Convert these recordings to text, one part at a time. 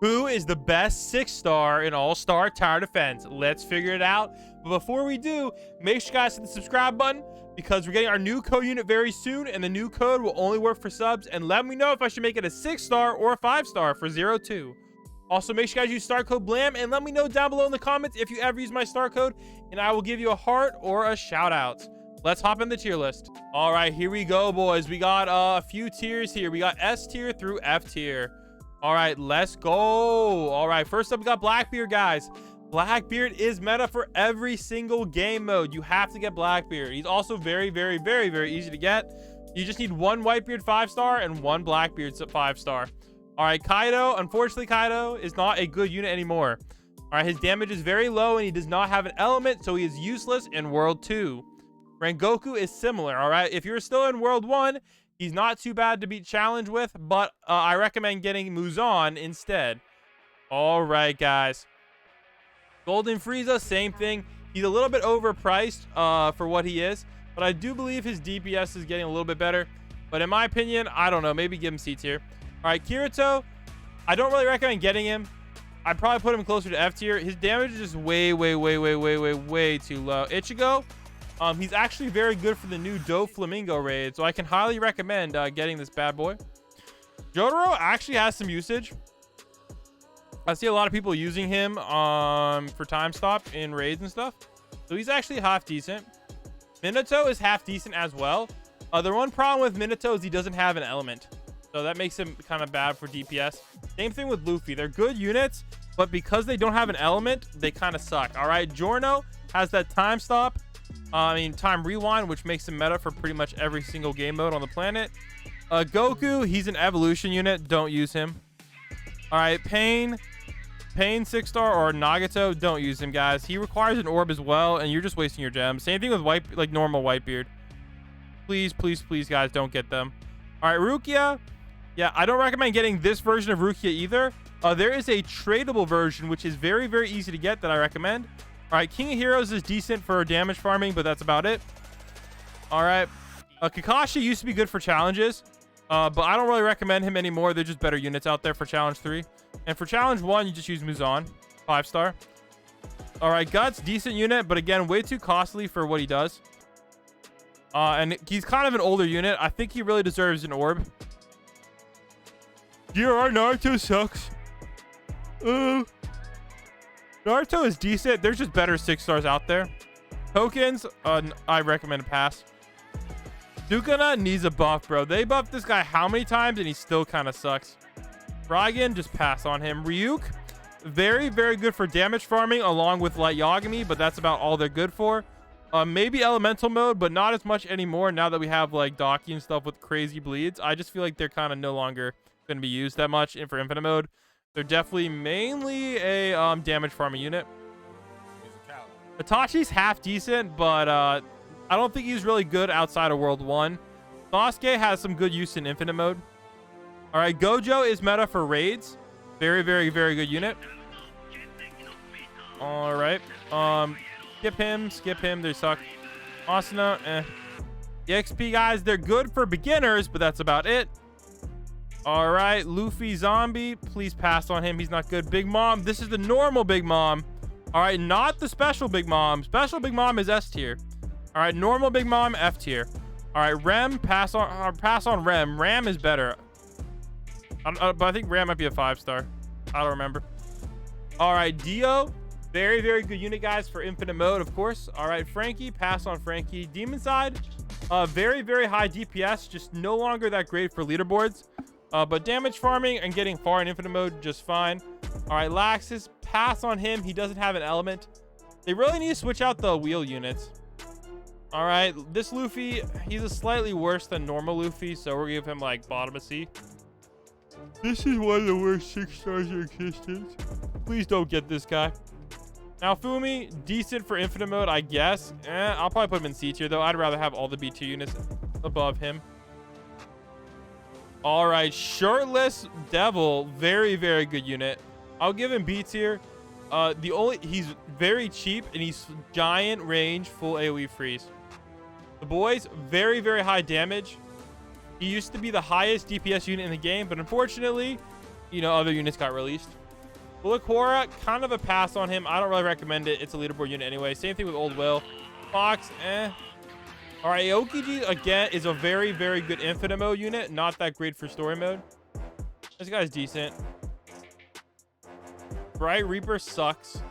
Who is the best 6-star in all-star tower defense? Let's figure it out. But before we do, make sure you guys hit the subscribe button because we're getting our new code unit very soon, and the new code will only work for subs. And let me know if I should make it a 6-star or a 5-star for 02. Also, make sure you guys use star code BLAM, and let me know down below in the comments if you ever use my star code, and I will give you a heart or a shout out. Let's hop in the tier list. All right, here we go, boys. We got a few tiers here. We got S tier through F tier. All right, let's go. All right, first up, we got Blackbeard, guys. Blackbeard is meta for every single game mode. You have to get Blackbeard. He's also very, very, very, very easy to get. You just need one Whitebeard 5-star and one Blackbeard 5-star. All right, Kaido. Unfortunately, Kaido is not a good unit anymore. All right, his damage is very low, and he does not have an element, so he is useless in World 2. Rengoku is similar, all right? If you're still in World 1, he's not too bad to beat challenge with, but I recommend getting Muzan instead. All right, guys. Golden Frieza, same thing. He's a little bit overpriced for what he is, but I do believe his DPS is getting a little bit better. But in my opinion, I don't know. Maybe give him C tier. All right, Kirito, I don't really recommend getting him. I'd probably put him closer to F tier. His damage is just way, way, way, way, way, way, way too low. Ichigo, he's actually very good for the new Doflamingo raid, so I can highly recommend getting this bad boy. Jotaro actually has some usage. I see a lot of people using him for time stop in raids and stuff, so he's actually half decent. Minato is half decent as well. The one problem with Minato is he doesn't have an element, so that makes him kind of bad for DPS. Same thing with Luffy. They're good units, but because they don't have an element, they kind of suck. All right, Giorno has that time stop. Time rewind, which makes him meta for pretty much every single game mode on the planet. Goku, he's an evolution unit. Don't use him. All right, Pain 6-star or Nagato, don't use him, guys. He requires an orb as well, and you're just wasting your gems. Same thing with normal Whitebeard. Please, please, please, guys, don't get them. All right, Rukia. Yeah, I don't recommend getting this version of Rukia either. There is a tradable version, which is very, very easy to get that I recommend. All right, King of Heroes is decent for damage farming, but that's about it. All right, Kakashi used to be good for challenges, but I don't really recommend him anymore. They're just better units out there for Challenge 3. And for Challenge 1, you just use Muzan, 5-star. All right, Guts, decent unit, but again, way too costly for what he does. And he's kind of an older unit. I think he really deserves an orb. DRR Naruto sucks. Naruto is decent. There's just better 6-stars out there. Tokens, I recommend a pass. Sukuna needs a buff, bro. They buffed this guy how many times, and he still kind of sucks. Ragen, just pass on him. Ryuk, very, very good for damage farming along with Light Yagami, but that's about all they're good for. Maybe elemental mode, but not as much anymore now that we have like Daki and stuff with crazy bleeds. I just feel like they're kind of no longer going to be used that much for infinite mode. They're definitely mainly a damage farming unit. Itachi's half decent, but I don't think he's really good outside of World 1. Sasuke has some good use in infinite mode. All right, Gojo is meta for raids. Very, very, very good unit. All right. Skip him. They suck. Asuna, EXP, guys, they're good for beginners, but that's about it. All right, Luffy Zombie, please pass on him. He's not good. Big Mom, this is the normal Big Mom. All right, not the special Big Mom. Special Big Mom is S tier. All right, normal Big Mom, F tier. All right, Rem, pass on Rem. Ram is better. But I think Ram might be a 5-star. I don't remember. All right, Dio, very, very good unit, guys, for infinite mode, of course. All right, Frankie, pass on Frankie. Demon Side, very, very high DPS, just no longer that great for leaderboards. But damage farming and getting far in infinite mode, just fine. All right, Laxus, pass on him. He doesn't have an element. They really need to switch out the wheel units. All right, this Luffy, he's a slightly worse than normal Luffy, so we'll give him like bottom of C. This is one of the worst 6-stars in existence. Please don't get this guy. Now, Fumi, decent for infinite mode, I guess. I'll probably put him in C tier, though. I'd rather have all the B2 units above him. All right, Shirtless Devil, very, very good unit. I'll give him B tier. He's very cheap, and he's giant range, full AoE freeze. The boys, very, very high damage. He used to be the highest DPS unit in the game, but unfortunately, you know, other units got released. Ulakora, kind of a pass on him. I don't really recommend it. It's a leaderboard unit anyway. Same thing with Old Will. Fox, eh. All right, Aokiji, again, is a very, very good infinite mode unit. Not that great for story mode. This guy's decent. Bright Reaper sucks.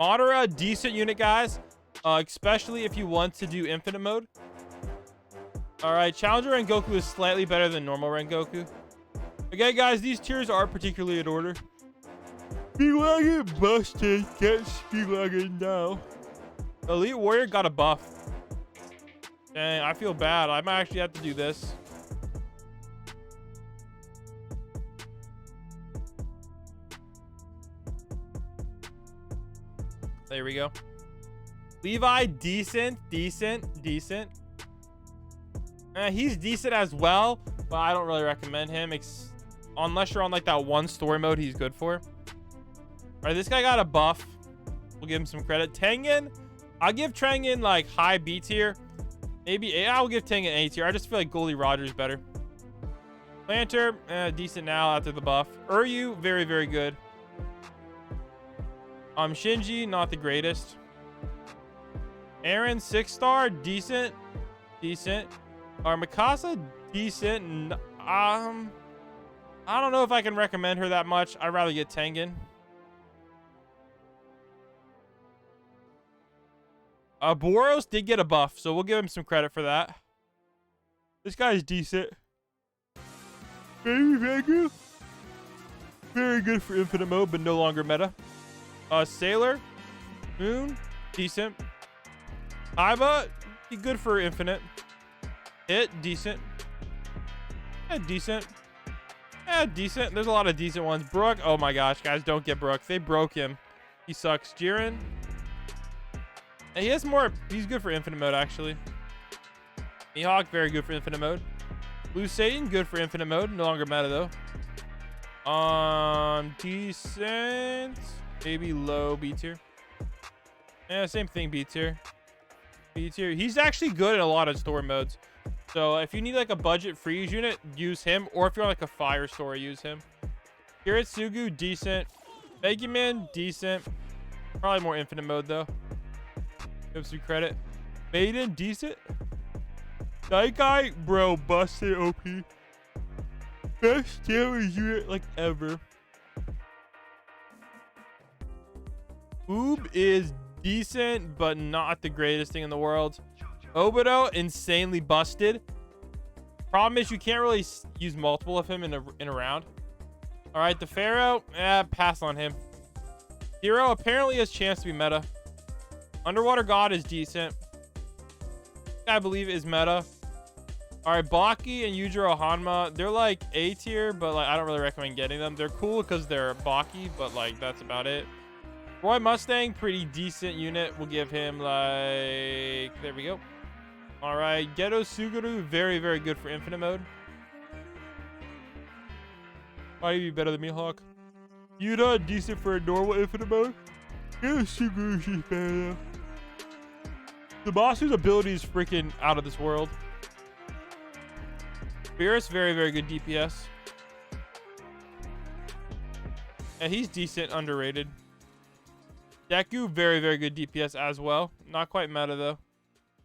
Madara, decent unit, guys. Especially if you want to do infinite mode. All right, Challenger Rengoku is slightly better than normal Rengoku. Okay, guys, these tiers are particularly in order. Speedwagon busted. Get Speedwagon now. Elite Warrior got a buff. Dang, I feel bad. I might actually have to do this. There we go. Levi, decent. He's decent as well, but I don't really recommend him unless you're on like that one story mode he's good for. All right, this guy got a buff. We'll give him some credit. Tengen, I'll give Tengen like high B tier. Maybe A. I'll give Tengen A tier. I just feel like Goldie Rogers better. Planter, decent now after the buff. Uryu, very, very good. Shinji, not the greatest. Aaron, 6-star, decent. Mikasa, decent. I don't know if I can recommend her that much. I'd rather get Tengen. Boros did get a buff, so we'll give him some credit for that. This guy's decent. Baby Vagu, very good for infinite mode, but no longer meta. Sailor Moon, decent. Aiba, good for infinite. Hit, decent. Decent. There's a lot of decent ones. Brook, oh my gosh, guys, don't get Brook. They broke him. He sucks. Jiren, he has more. He's good for infinite mode, actually. Mihawk, very good for infinite mode. Blue Satan, good for infinite mode. No longer meta, though. Decent. Maybe low B tier. Yeah, same thing, B tier. He's actually good in a lot of story modes. So if you need like a budget freeze unit, use him. Or if you're on like a fire story, use him. Kiritsugu, decent. Megumin, decent. Probably more infinite mode, though. Give some credit. Maiden, decent. Daikai, bro, busted OP. Best damage unit like ever. Oob is decent, but not the greatest thing in the world. Obito, insanely busted. Problem is you can't really use multiple of him in a round. All right, the Pharaoh, pass on him. Hero apparently has chance to be meta. Underwater God is decent. I believe is meta. All right, Baki and Yujiro Hanma, they're like A tier, but like I don't really recommend getting them. They're cool because they're Baki, but like that's about it. Roy Mustang, pretty decent unit. We'll give him like, there we go. All right, Geto Suguru, very, very good for infinite mode. Might be better than Mihawk. Yuta, decent for a normal infinite mode. Geto Suguru, she's better though. The boss's ability is freaking out of this world. Beerus, very, very good DPS. And he's decent, underrated. Deku, very, very good DPS as well. Not quite meta, though.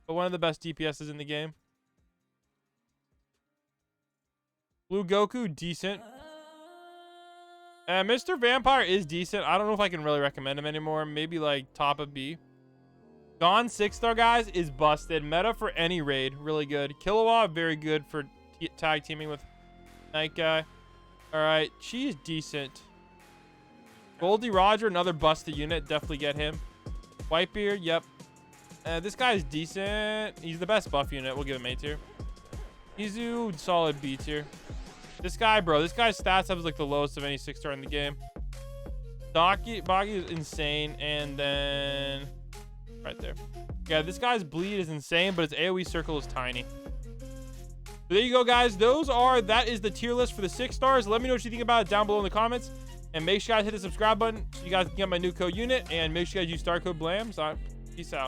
But one of the best DPSs in the game. Blue Goku, decent. And Mr. Vampire is decent. I don't know if I can really recommend him anymore. Maybe, like, top of B. Gon 6-star, guys, is busted. Meta for any raid. Really good. Killua, very good for tag teaming with Night Guy. All right. She's decent. Goldie Roger, another busted unit. Definitely get him. Whitebeard, yep. This guy's decent. He's the best buff unit. We'll give him A tier. Izu, solid B tier. This guy, bro. This guy's stats have like the lowest of any 6-star in the game. Baki is insane. And then right there. Yeah, this guy's bleed is insane, but his AoE circle is tiny. So there you go, guys. That is the tier list for the 6 stars. Let me know what you think about it down below in the comments. And make sure you guys hit the subscribe button so you guys can get my new code unit. And make sure you guys use star code BLAM. So peace out.